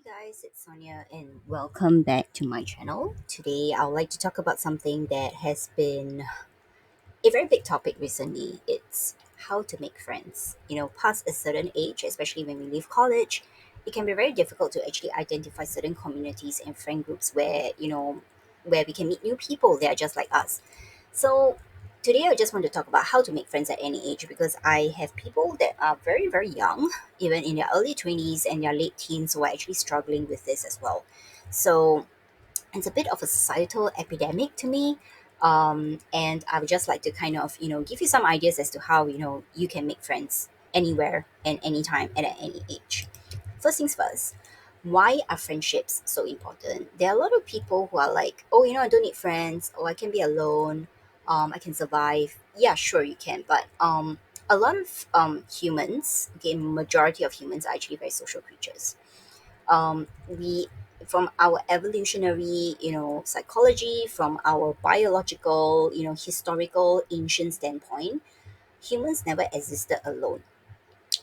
guys, it's Sonia and welcome back to my channel. Today I would like to talk about something that has been a very big topic recently. It's how to make friends. Past a certain age, especially when we leave college, it can be very difficult to actually identify certain communities and friend groups where we can meet new people that are just like us. So today I just want to talk about how to make friends at any age because I have people that are very, very young, even in their early 20s and their late teens, who are actually struggling with this as well. So it's a bit of a societal epidemic to me. And I would just like to kind of, give you some ideas as to how, you can make friends anywhere and anytime and at any age. First things first, why are friendships so important? There are a lot of people who are like, oh, I don't need friends, or I can be alone, I can survive. Yeah, sure, you can, but a lot of humans, okay, majority of humans are actually very social creatures. We From our evolutionary psychology, from our biological historical ancient standpoint, humans never existed alone.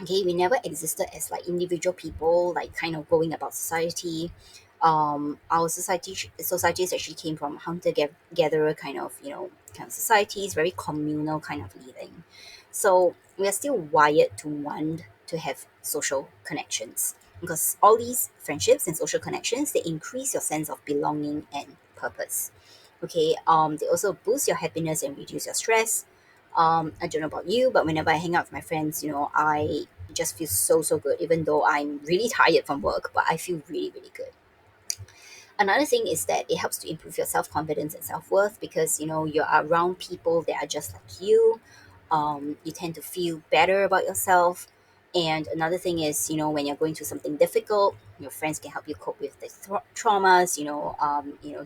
Okay, we never existed as like individual people, like kind of going about society. Our societies actually came from hunter gatherer kind of societies, very communal kind of living. So we are still wired to want to have social connections, because all these friendships and social connections, they increase your sense of belonging and purpose. Okay, they also boost your happiness and reduce your stress. I don't know about you, but whenever I hang out with my friends, I just feel so good, even though I'm really tired from work, but I feel really, really good. Another thing is that it helps to improve your self confidence and self worth, because you're around people that are just like you. You tend to feel better about yourself. And another thing is, when you're going through something difficult, your friends can help you cope with the traumas.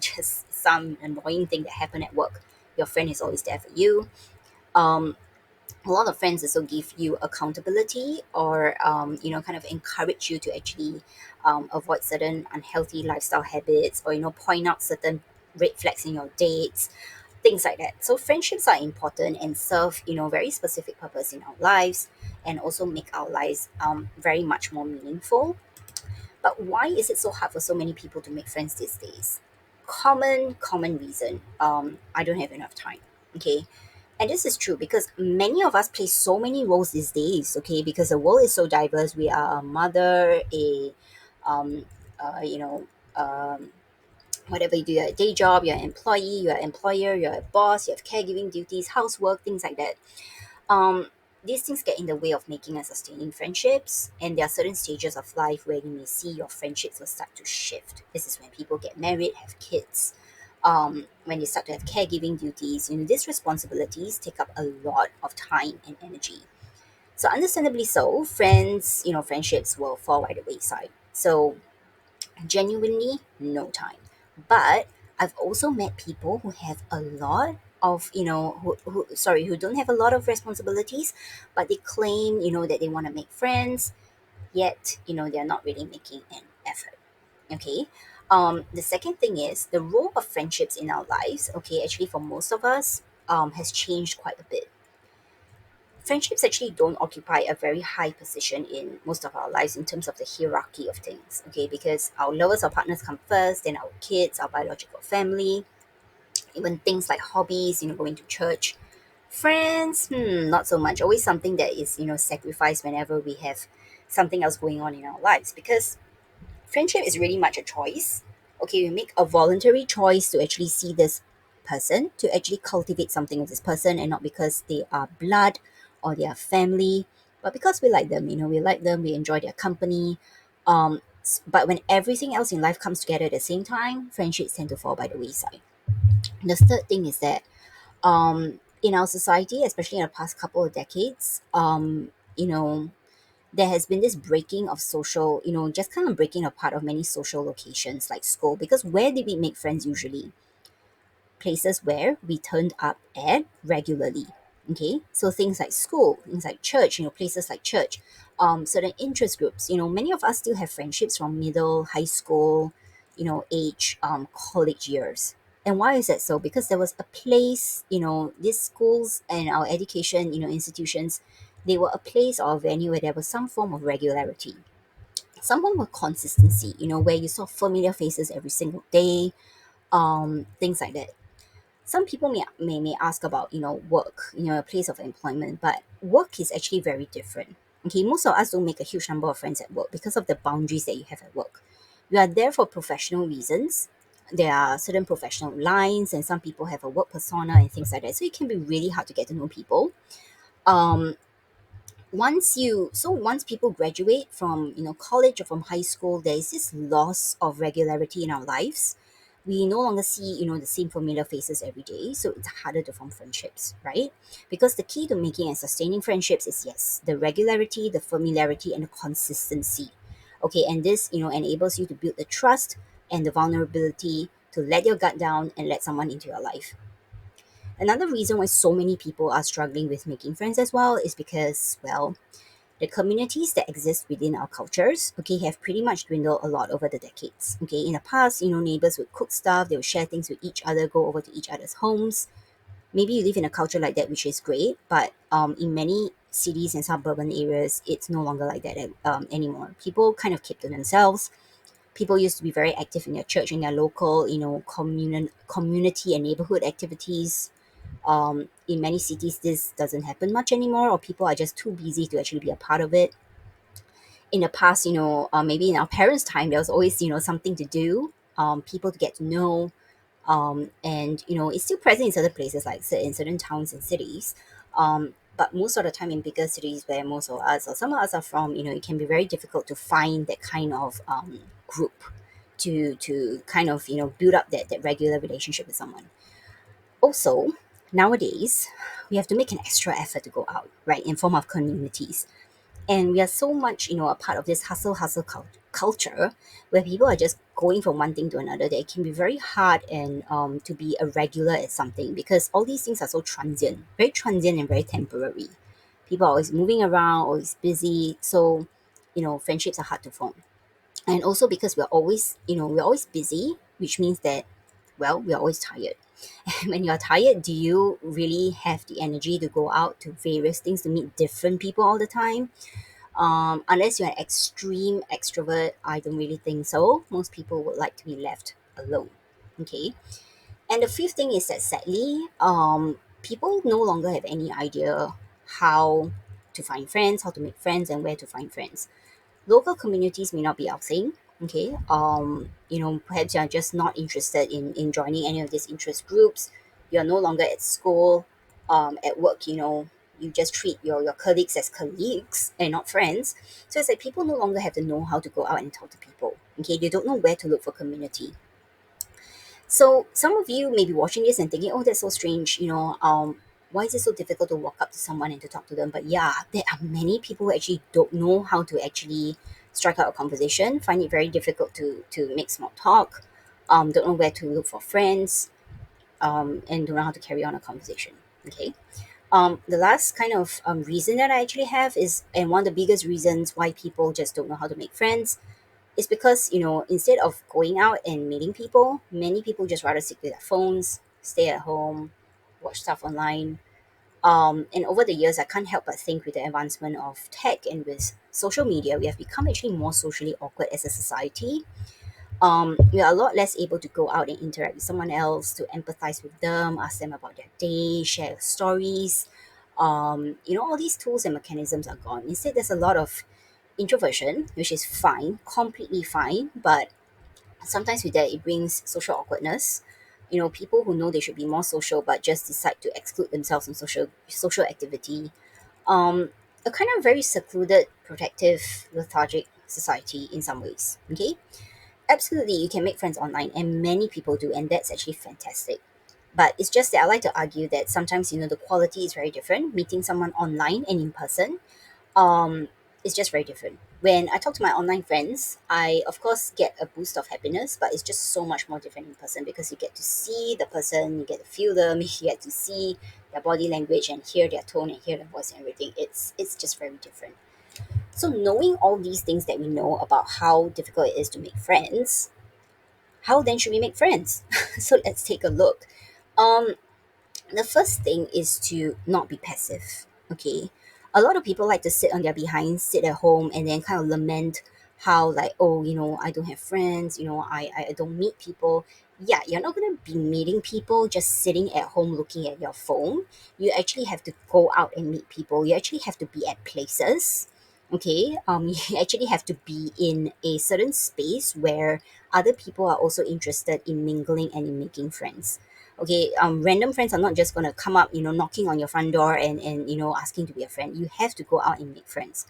Just some annoying thing that happened at work. Your friend is always there for you. Um, a lot of friends also give you accountability, or kind of encourage you to actually avoid certain unhealthy lifestyle habits, or point out certain red flags in your dates, things like that. So friendships are important and serve very specific purpose in our lives, and also make our lives very much more meaningful. But why is it so hard for so many people to make friends these days? Common reason, I don't have enough time. Okay, and this is true because many of us play so many roles these days, okay? Because the world is so diverse. We are a mother, um, uh, you know, um, whatever you do, you're a day job, you're an employee, you're an employer, you're a boss, you have caregiving duties, housework, things like that. Um, these things get in the way of making and sustaining friendships, and there are certain stages of life where you may see your friendships will start to shift. This is when people get married, have kids, when they start to have caregiving duties. These responsibilities take up a lot of time and energy. So, understandably so, friendships will fall by the wayside. So, genuinely, no time. But I've also met people who have a lot of, who don't have a lot of responsibilities, but they claim, that they want to make friends, yet, they're not really making an effort. Okay. The second thing is the role of friendships in our lives, okay, actually for most of us, has changed quite a bit. Friendships actually don't occupy a very high position in most of our lives in terms of the hierarchy of things, okay, because our lovers or partners come first, then our kids, our biological family, even things like hobbies, going to church. Friends, not so much. Always something that is, sacrificed whenever we have something else going on in our lives, because friendship is really much a choice. Okay, we make a voluntary choice to actually see this person, to actually cultivate something with this person, and not because they are blood or they are family, but because we like them. We like them, we enjoy their company. But when everything else in life comes together at the same time, friendships tend to fall by the wayside. The third thing is that in our society, especially in the past couple of decades, there has been this breaking of social, just kind of breaking apart of many social locations like school. Because where did we make friends usually? Places where we turned up at regularly. Okay, so things like school, things like church, places like church, certain interest groups. Many of us still have friendships from middle, high school, age, college years. And why is that so? Because there was a place, these schools and our education, institutions, they were a place or a venue where there was some form of regularity. Someone with consistency, where you saw familiar faces every single day, things like that. Some people may ask about work, a place of employment, but work is actually very different. Okay, most of us don't make a huge number of friends at work because of the boundaries that you have at work. You are there for professional reasons. There are certain professional lines, and some people have a work persona and things like that, so it can be really hard to get to know people. um once people graduate from college or from high school, there is this loss of regularity in our lives. We no longer see the same familiar faces every day, so it's harder to form friendships, right? Because the key to making and sustaining friendships is, yes, the regularity, the familiarity, and the consistency. Okay, and this enables you to build the trust and the vulnerability to let your guard down and let someone into your life. Another reason why so many people are struggling with making friends as well is because, well, the communities that exist within our cultures, okay, have pretty much dwindled a lot over the decades. Okay, in the past, neighbors would cook stuff, they would share things with each other, go over to each other's homes. Maybe you live in a culture like that, which is great, but in many cities and suburban areas, it's no longer like that anymore. People kind of keep to themselves. People used to be very active in their church, in their local, community and neighborhood activities. In many cities, this doesn't happen much anymore, or people are just too busy to actually be a part of it. In the past, maybe in our parents' time, there was always, something to do, people to get to know, and it's still present in certain places, like in certain towns and cities. But most of the time in bigger cities where most of us or some of us are from, it can be very difficult to find that kind of group to kind of build up that regular relationship with someone. Also, nowadays, we have to make an extra effort to go out, right, in form of communities. And we are so much a part of this culture where people are just going from one thing to another, that it can be very hard and to be a regular at something, because all these things are so transient and very temporary. People are always moving around, always busy, so friendships are hard to form. And also because we're always busy, which means that, well, we're always tired. When you're tired, do you really have the energy to go out to various things, to meet different people all the time? Unless you're an extreme extrovert, I don't really think so. Most people would like to be left alone. Okay. And the fifth thing is that, sadly, people no longer have any idea how to find friends, how to make friends, and where to find friends. Local communities may not be our thing. Okay. Perhaps you're just not interested in joining any of these interest groups. You're no longer at school, at work, you just treat your colleagues as colleagues and not friends. So it's like people no longer have to know how to go out and talk to people. Okay, they don't know where to look for community. So some of you may be watching this and thinking, oh, that's so strange, why is it so difficult to walk up to someone and to talk to them? But yeah, there are many people who actually don't know how to actually strike out a conversation, find it very difficult to make small talk, don't know where to look for friends, and don't know how to carry on a conversation. Okay. The last kind of reason that I actually have is, and one of the biggest reasons why people just don't know how to make friends, is because, instead of going out and meeting people, many people just rather sit with their phones, stay at home, watch stuff online. And over the years, I can't help but think, with the advancement of tech and with social media, we have become actually more socially awkward as a society. We are a lot less able to go out and interact with someone else, to empathize with them, ask them about their day, share stories. All these tools and mechanisms are gone. Instead, there's a lot of introversion, which is fine, completely fine, but sometimes with that, it brings social awkwardness. People who know they should be more social but just decide to exclude themselves from social activity. A kind of very secluded, protective, lethargic society in some ways. Okay, absolutely, you can make friends online, and many people do, and that's actually fantastic. But it's just that I like to argue that sometimes the quality is very different. Meeting someone online and in person, um, it's just very different. When I talk to my online friends, I of course get a boost of happiness, but it's just so much more different in person, because you get to see the person, you get to feel them, you get to see their body language and hear their tone and hear their voice and everything. It's just very different. So knowing all these things that we know about how difficult it is to make friends, how then should we make friends? So let's take a look. Um, the first thing is to not be passive. Okay. A lot of people like to sit on their behinds, sit at home, and then kind of lament how like, oh, I don't have friends, I don't meet people. Yeah, you're not going to be meeting people just sitting at home looking at your phone. You actually have to go out and meet people. You actually have to be at places. Okay, you actually have to be in a certain space where other people are also interested in mingling and in making friends. Okay, random friends are not just going to come up, knocking on your front door and asking to be a friend. You have to go out and make friends.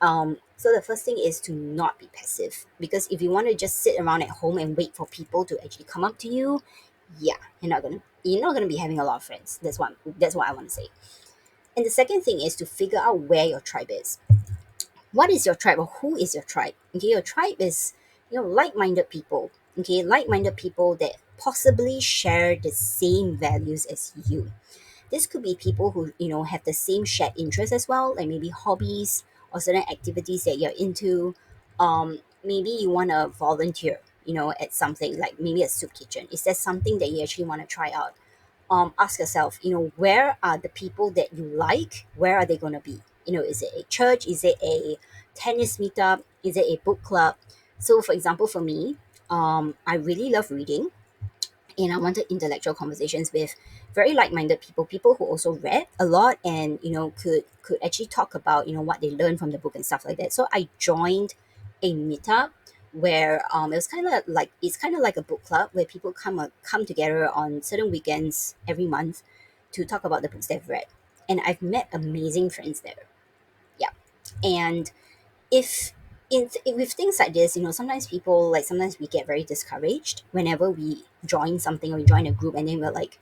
So the first thing is to not be passive, because if you want to just sit around at home and wait for people to actually come up to you, yeah, you're not gonna be having a lot of friends. That's what I want to say. And the second thing is to figure out where your tribe is. What is your tribe, or who is your tribe? Okay, your tribe is like-minded people. Okay, like-minded people that possibly share the same values as you. This could be people who have the same shared interests as well, like maybe hobbies or certain activities that you're into. Maybe you want to volunteer, at something like maybe a soup kitchen. Is there something that you actually want to try out? Ask yourself, where are the people that you like? Where are they going to be? Is it a church? Is it a tennis meetup? Is it a book club? So, for example, for me, I really love reading, and I wanted intellectual conversations with very like-minded people, people who also read a lot and could actually talk about what they learned from the book and stuff like that. So I joined a meetup where it was kind of like it's kind of like a book club where people come together on certain weekends every month to talk about the books they've read, and I've met amazing friends there. Yeah, and if with things like this, sometimes sometimes we get very discouraged whenever we join something or we join a group, and then we're like,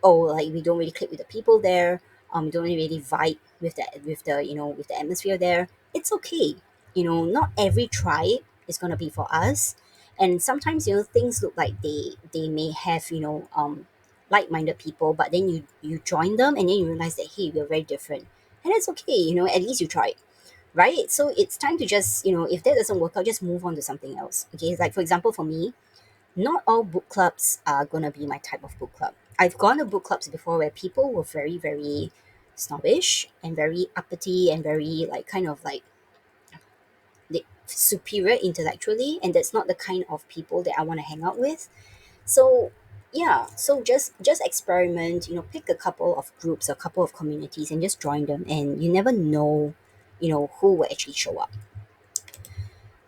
oh, like we don't really click with the people there. We don't really vibe with the atmosphere there. It's okay. Not every tribe is gonna be for us, and sometimes things look like they may have like-minded people, but then you join them and then you realize that, hey, we're very different, and that's okay. At least you tried, right? So it's time to just, if that doesn't work out, just move on to something else. Okay, like for example, for me, not all book clubs are gonna be my type of book club. I've gone to book clubs before where people were very, very snobbish and very uppity and very like kind of like superior intellectually, and that's not the kind of people that I want to hang out with. So yeah, so just experiment, pick a couple of groups, a couple of communities, and just join them, and you never know who will actually show up.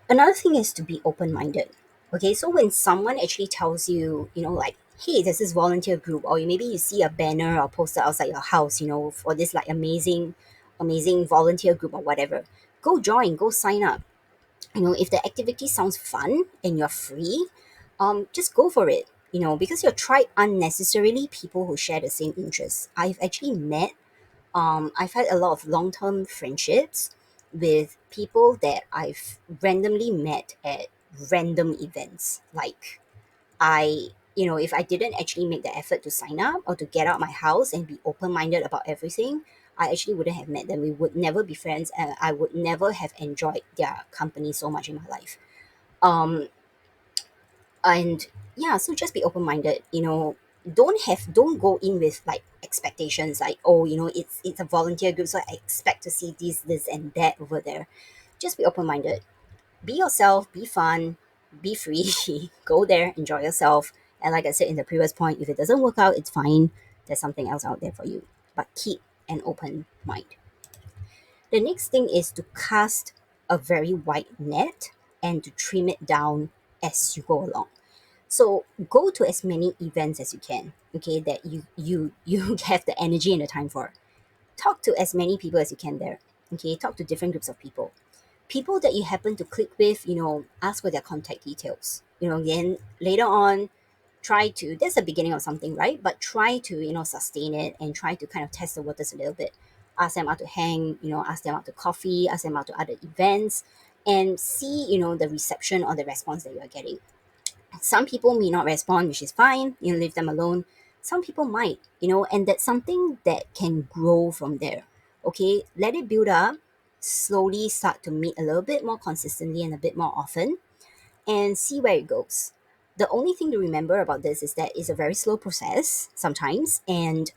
Another thing is to be open-minded. Okay, so when someone actually tells you, like, hey, there's this volunteer group, or maybe you see a banner or poster outside your house, for this like amazing volunteer group or whatever, go join, go sign up. If the activity sounds fun and you're free, just go for it. Because your tribe aren't necessarily people who share the same interests. I've had a lot of long term friendships with people that I've randomly met at random events. Like, if I didn't actually make the effort to sign up or to get out my house and be open minded about everything, I actually wouldn't have met them. We would never be friends, and I would never have enjoyed their company so much in my life. Um, and yeah, so just be open-minded. Don't go in with like expectations like, oh, it's a volunteer group, so I expect to see this and that over there. Just be open-minded, be yourself, be fun, be free. Go there, enjoy yourself, and like I said in the previous point, if it doesn't work out, it's fine. There's something else out there for you, but keep an open mind. The next thing is to cast a very wide net and to trim it down as you go along. So go to as many events as you can, okay, that you have the energy and the time for. Talk to as many people as you can there. Okay, talk to different groups of people. People that you happen to click with, ask for their contact details. Then later on, try to that's the beginning of something, right? But try to, sustain it and try to kind of test the waters a little bit. Ask them out to hang, ask them out to coffee, ask them out to other events, and see, the reception or the response that you're getting. Some people may not respond, which is fine, leave them alone. Some people might, and that's something that can grow from there. Okay, let it build up, slowly start to meet a little bit more consistently and a bit more often, and see where it goes. The only thing to remember about this is that it's a very slow process sometimes, and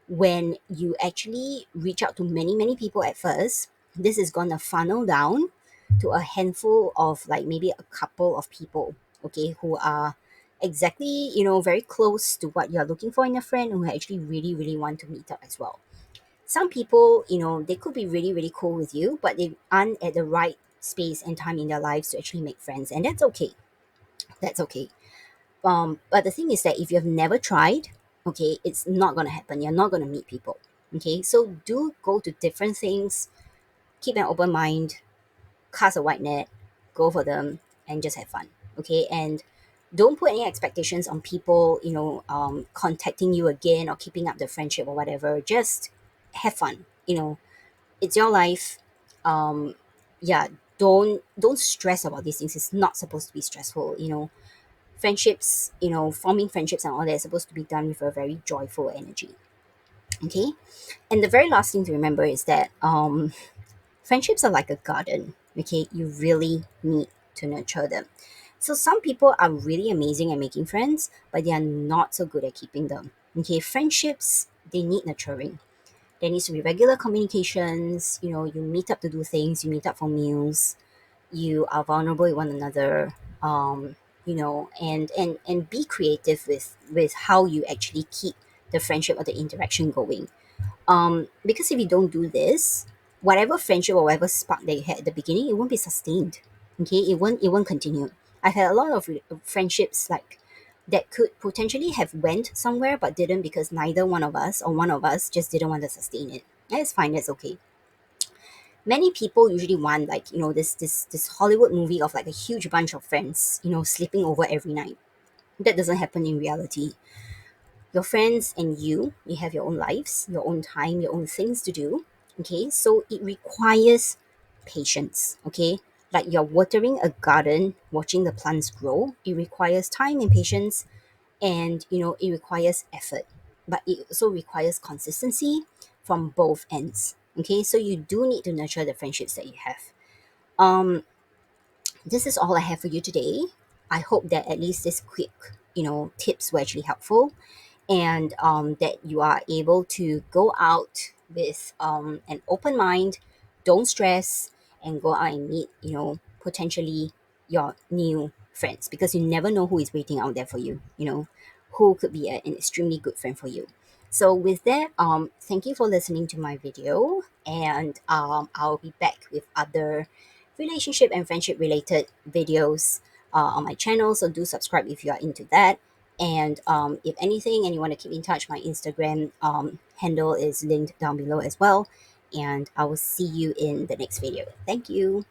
when you actually reach out to many, many people at first, this is gonna funnel down to a handful of like maybe a couple of people, okay, who are exactly, very close to what you're looking for in a friend, who actually really, really want to meet up as well. Some people, they could be really, really cool with you, but they aren't at the right space and time in their lives to actually make friends, and that's okay. That's okay. But the thing is that if you've never tried, okay, it's not gonna happen. You're not gonna meet people. Okay, so do go to different things, keep an open mind, cast a wide net, go for them, and just have fun. Okay, and don't put any expectations on people, contacting you again or keeping up the friendship or whatever. Just have fun. It's your life. Um, yeah, don't stress about these things. It's not supposed to be stressful. Friendships, forming friendships and all that is supposed to be done with a very joyful energy. Okay, and the very last thing to remember is that friendships are like a garden. Okay, you really need to nurture them. So some people are really amazing at making friends, but they are not so good at keeping them. Okay, friendships, they need nurturing. There needs to be regular communications. You meet up to do things, you meet up for meals, you are vulnerable with one another. And be creative with how you actually keep the friendship or the interaction going. Because if you don't do this, whatever friendship or whatever spark that you had at the beginning, it won't be sustained. Okay, it won't continue. I've had a lot of friendships like that could potentially have went somewhere but didn't, because neither one of us or one of us just didn't want to sustain it. That's fine, that's okay. Many people usually want, like, this Hollywood movie of like a huge bunch of friends, sleeping over every night. That doesn't happen in reality. Your friends and you have your own lives, your own time, your own things to do. Okay, so it requires patience. Okay, like you're watering a garden, watching the plants grow. It requires time and patience, and it requires effort, but it also requires consistency from both ends. Okay, so you do need to nurture the friendships that you have. um this is all I have for you today. I hope that at least this quick, tips were actually helpful, and that you are able to go out with an open mind. Don't stress, and go out and meet, potentially your new friends, because you never know who is waiting out there for you, who could be an extremely good friend for you. So with that, thank you for listening to my video, and I'll be back with other relationship and friendship related videos on my channel. So do subscribe if you are into that. And if anything, and you want to keep in touch, my Instagram handle is linked down below as well. And I will see you in the next video. Thank you.